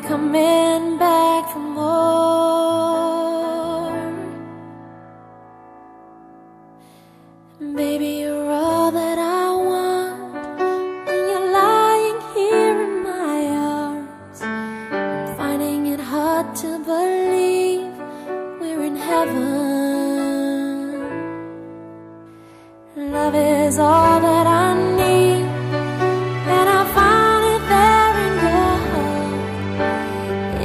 coming back for more. Baby, you're all that I want when you're lying here in my arms. I'm finding it hard to believe we're in heaven. Love is all that I need, and I found it there in your heart.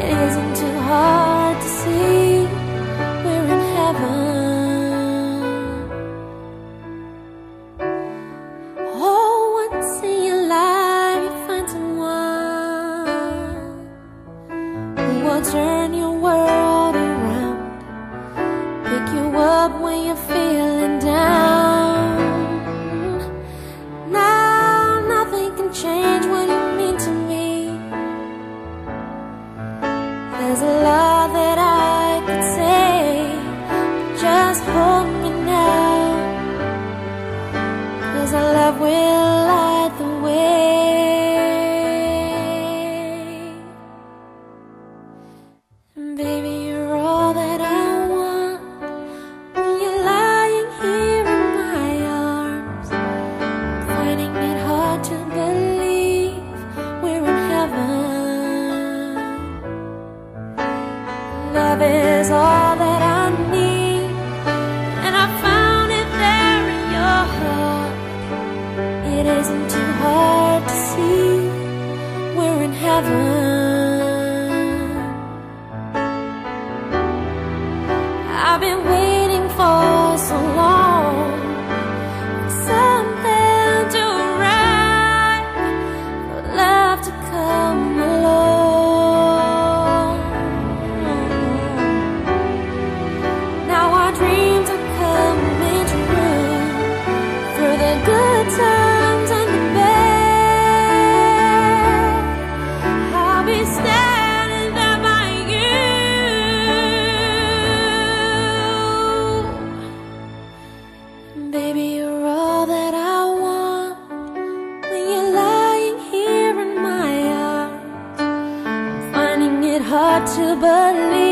It isn't too hard to see we're in heaven. Oh, once in your life you find someone who will turn your world around, pick you up when you're feeling down. Change what you mean to me. There's a lot that I could say, just hold me now, 'cause our love will light the way. Baby, you're all that I want when you're lying here in my arms. I'm finding it hard to believe we're in heaven. Love is all that I need, and I found it there in your heart. It isn't too hard to see we're in heaven. I've been waiting for so long for something to arrive, for love to come along. Now our dreams are coming true, through the good times and the bad. I'll be standing there by you. Baby, you're all that I want when you're lying here in my arms. I'm finding it hard to believe